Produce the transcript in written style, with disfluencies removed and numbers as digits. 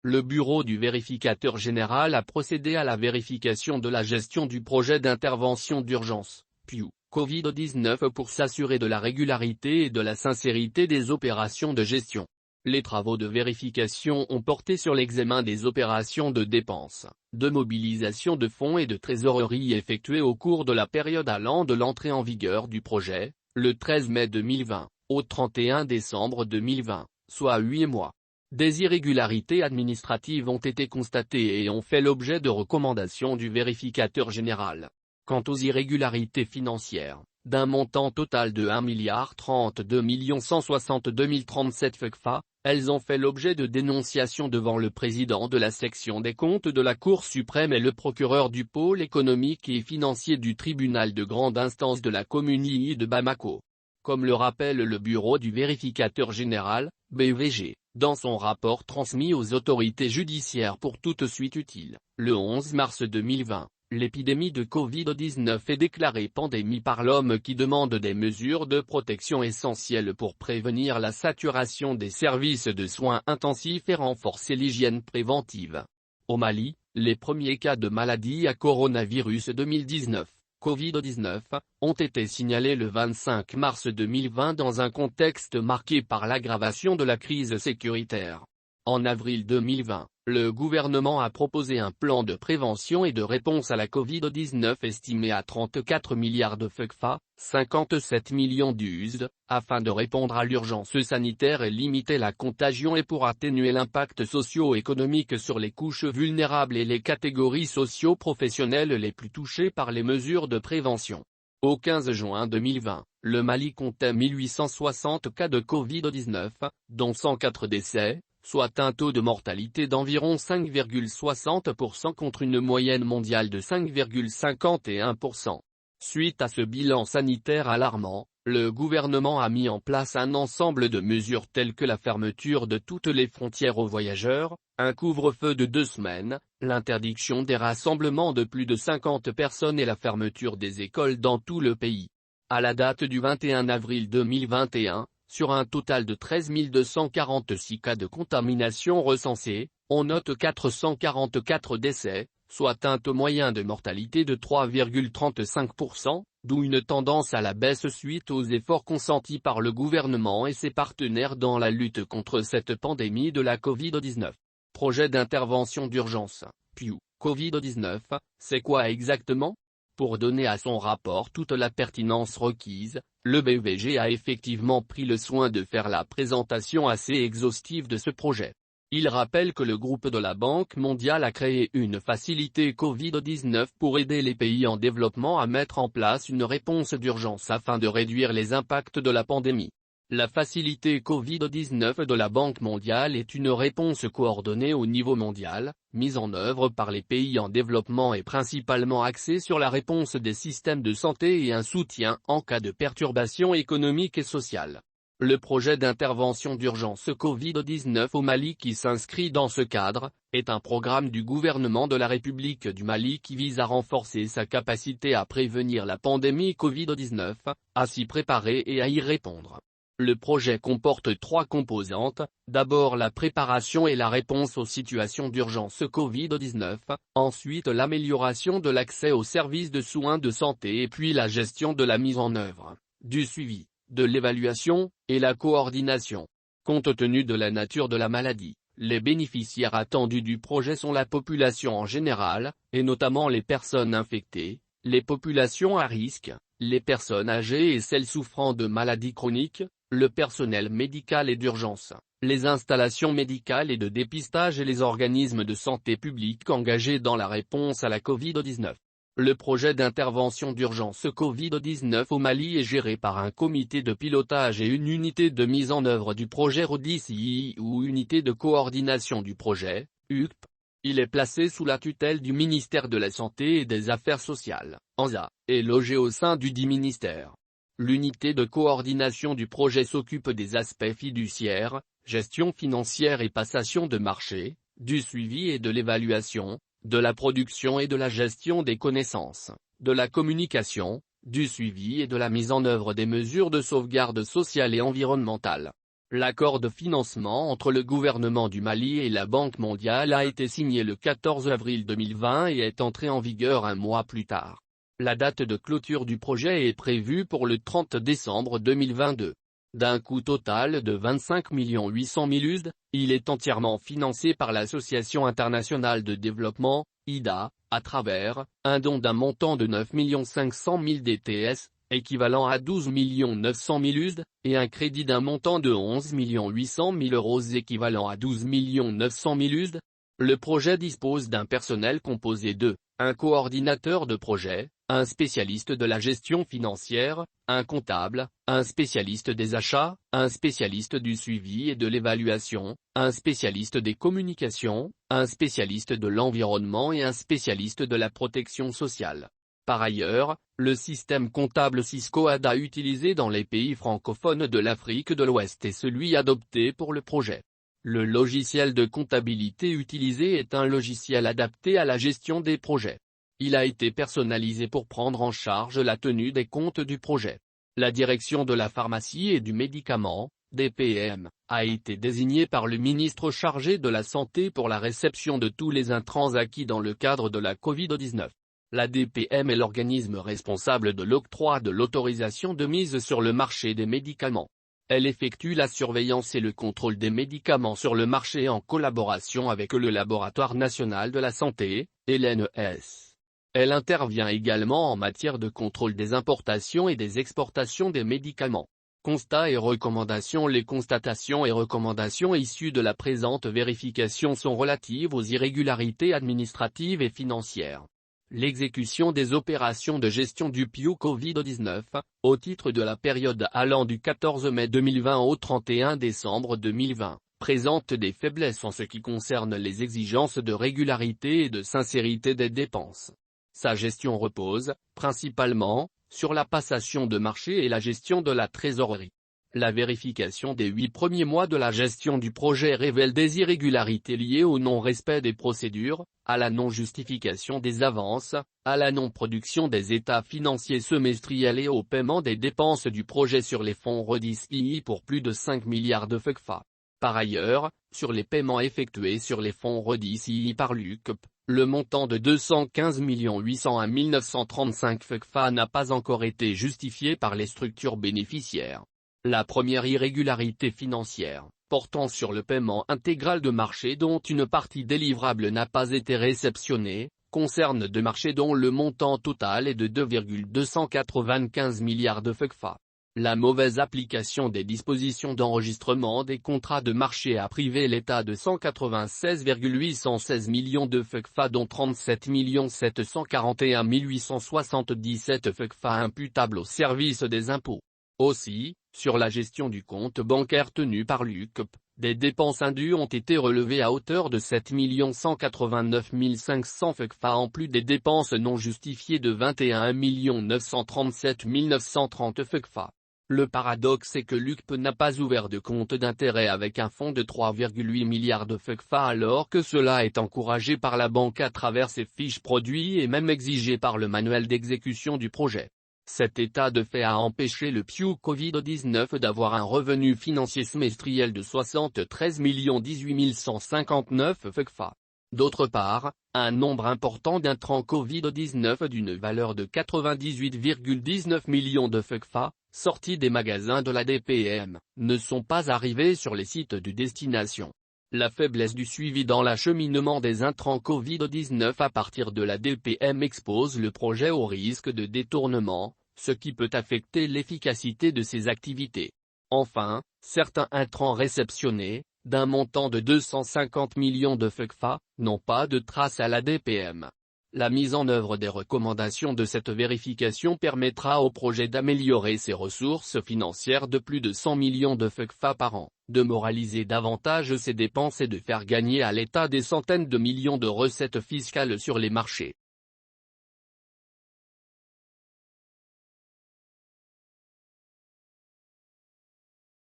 Le bureau du vérificateur général a procédé à la vérification de la gestion du projet d'intervention d'urgence, PIU, Covid-19 pour s'assurer de la régularité et de la sincérité des opérations de gestion. Les travaux de vérification ont porté sur l'examen des opérations de dépenses, de mobilisation de fonds et de trésorerie effectuées au cours de la période allant de l'entrée en vigueur du projet, le 13 mai 2020, au 31 décembre 2020, soit 8 mois. Des irrégularités administratives ont été constatées et ont fait l'objet de recommandations du vérificateur général. Quant aux irrégularités financières, d'un montant total de 1 032 162 037 elles ont fait l'objet de dénonciations devant le président de la section des comptes de la Cour suprême et le procureur du pôle économique et financier du tribunal de grande instance de la Communie de Bamako. Comme le rappelle le bureau du vérificateur général, BVG, dans son rapport transmis aux autorités judiciaires pour toute suite utile, le 11 mars 2020, l'épidémie de Covid-19 est déclarée pandémie par l'homme qui demande des mesures de protection essentielles pour prévenir la saturation des services de soins intensifs et renforcer l'hygiène préventive. Au Mali, les premiers cas de maladie à coronavirus 2019. Covid-19, ont été signalés le 25 mars 2020 dans un contexte marqué par l'aggravation de la crise sécuritaire. En avril 2020, le gouvernement a proposé un plan de prévention et de réponse à la Covid-19 estimé à 34 milliards de FECFA, 57 millions d'USD, afin de répondre à l'urgence sanitaire et limiter la contagion et pour atténuer l'impact socio-économique sur les couches vulnérables et les catégories socio-professionnelles les plus touchées par les mesures de prévention. Au 15 juin 2020, le Mali comptait 1860 cas de Covid-19, dont 104 décès, soit un taux de mortalité d'environ 5,60% contre une moyenne mondiale de 5,51%. Suite à ce bilan sanitaire alarmant, le gouvernement a mis en place un ensemble de mesures telles que la fermeture de toutes les frontières aux voyageurs, un couvre-feu de 2 semaines, l'interdiction des rassemblements de plus de 50 personnes et la fermeture des écoles dans tout le pays. À la date du 21 avril 2021, sur un total de 13 246 cas de contamination recensés, on note 444 décès, soit un taux moyen de mortalité de 3,35%, d'où une tendance à la baisse suite aux efforts consentis par le gouvernement et ses partenaires dans la lutte contre cette pandémie de la Covid-19. Projet d'intervention d'urgence, PIU, Covid-19, c'est quoi exactement ? Pour donner à son rapport toute la pertinence requise, le BVG a effectivement pris le soin de faire la présentation assez exhaustive de ce projet. Il rappelle que le groupe de la Banque mondiale a créé une facilité Covid-19 pour aider les pays en développement à mettre en place une réponse d'urgence afin de réduire les impacts de la pandémie. La facilité Covid-19 de la Banque mondiale est une réponse coordonnée au niveau mondial, mise en œuvre par les pays en développement et principalement axée sur la réponse des systèmes de santé et un soutien en cas de perturbations économiques et sociales. Le projet d'intervention d'urgence Covid-19 au Mali qui s'inscrit dans ce cadre, est un programme du gouvernement de la République du Mali qui vise à renforcer sa capacité à prévenir la pandémie Covid-19, à s'y préparer et à y répondre. Le projet comporte 3 composantes, d'abord la préparation et la réponse aux situations d'urgence Covid-19, ensuite l'amélioration de l'accès aux services de soins de santé et puis la gestion de la mise en œuvre, du suivi, de l'évaluation, et la coordination. Compte tenu de la nature de la maladie, les bénéficiaires attendus du projet sont la population en général, et notamment les personnes infectées, les populations à risque, les personnes âgées et celles souffrant de maladies chroniques, le personnel médical et d'urgence, les installations médicales et de dépistage et les organismes de santé publique engagés dans la réponse à la Covid-19. Le projet d'intervention d'urgence Covid-19 au Mali est géré par un comité de pilotage et une unité de mise en œuvre du projet RODICI ou unité de coordination du projet, UCP. Il est placé sous la tutelle du ministère de la Santé et des Affaires sociales, ANSA, et logé au sein du dit ministère. L'unité de coordination du projet s'occupe des aspects fiduciaires, gestion financière et passation de marché, du suivi et de l'évaluation, de la production et de la gestion des connaissances, de la communication, du suivi et de la mise en œuvre des mesures de sauvegarde sociale et environnementale. L'accord de financement entre le gouvernement du Mali et la Banque mondiale a été signé le 14 avril 2020 et est entré en vigueur un mois plus tard. La date de clôture du projet est prévue pour le 30 décembre 2022. D'un coût total de 25 800 000 USD, il est entièrement financé par l'Association internationale de développement, IDA, à travers un don d'un montant de 9 500 000 DTS, équivalent à 12 900 000 USD, et un crédit d'un montant de 11 800 000 euros équivalent à 12 900 000 USD. Le projet dispose d'un personnel composé de un coordinateur de projet, un spécialiste de la gestion financière, un comptable, un spécialiste des achats, un spécialiste du suivi et de l'évaluation, un spécialiste des communications, un spécialiste de l'environnement et un spécialiste de la protection sociale. Par ailleurs, le système comptable Cisco-ADA utilisé dans les pays francophones de l'Afrique de l'Ouest est celui adopté pour le projet. Le logiciel de comptabilité utilisé est un logiciel adapté à la gestion des projets. Il a été personnalisé pour prendre en charge la tenue des comptes du projet. La direction de la pharmacie et du médicament, DPM, a été désignée par le ministre chargé de la Santé pour la réception de tous les intrants acquis dans le cadre de la Covid-19. La DPM est l'organisme responsable de l'octroi de l'autorisation de mise sur le marché des médicaments. Elle effectue la surveillance et le contrôle des médicaments sur le marché en collaboration avec le Laboratoire national de la santé, l'ANS. Elle intervient également en matière de contrôle des importations et des exportations des médicaments. Constats et recommandations. Les constatations et recommandations issues de la présente vérification sont relatives aux irrégularités administratives et financières. L'exécution des opérations de gestion du PIU Covid-19, au titre de la période allant du 14 mai 2020 au 31 décembre 2020, présente des faiblesses en ce qui concerne les exigences de régularité et de sincérité des dépenses. Sa gestion repose, principalement, sur la passation de marché et la gestion de la trésorerie. La vérification des 8 premiers mois de la gestion du projet révèle des irrégularités liées au non-respect des procédures, à la non-justification des avances, à la non-production des états financiers semestriels et au paiement des dépenses du projet sur les fonds REDIS-II pour plus de 5 milliards de FECFA. Par ailleurs, sur les paiements effectués sur les fonds REDIS-II par l'UCP, le montant de 215 801 935 FECFA n'a pas encore été justifié par les structures bénéficiaires. La première irrégularité financière, portant sur le paiement intégral de marchés dont une partie délivrable n'a pas été réceptionnée, concerne deux marchés dont le montant total est de 2,295 milliards de FECFA. La mauvaise application des dispositions d'enregistrement des contrats de marché a privé l'État de 196,816 millions de FECFA dont 37 741 877 FECFA imputables au service des impôts. Aussi, sur la gestion du compte bancaire tenu par l'UCP, des dépenses indues ont été relevées à hauteur de 7 189 500 FECFA en plus des dépenses non justifiées de 21 937 930 FECFA. Le paradoxe est que l'UCP n'a pas ouvert de compte d'intérêt avec un fonds de 3,8 milliards de FECFA alors que cela est encouragé par la banque à travers ses fiches produits et même exigé par le manuel d'exécution du projet. Cet état de fait a empêché le PIU Covid-19 d'avoir un revenu financier semestriel de 73 18 159 FECFA. D'autre part, un nombre important d'intrants Covid-19 d'une valeur de 98,19 millions de FECFA, sortis des magasins de la DPM, ne sont pas arrivés sur les sites de destination. La faiblesse du suivi dans l'acheminement des intrants Covid-19 à partir de la DPM expose le projet au risque de détournement, ce qui peut affecter l'efficacité de ses activités. Enfin, certains intrants réceptionnés, d'un montant de 250 millions de FECFA, n'ont pas de trace à la DPM. La mise en œuvre des recommandations de cette vérification permettra au projet d'améliorer ses ressources financières de plus de 100 millions de FECFA par an, de moraliser davantage ses dépenses et de faire gagner à l'État des centaines de millions de recettes fiscales sur les marchés.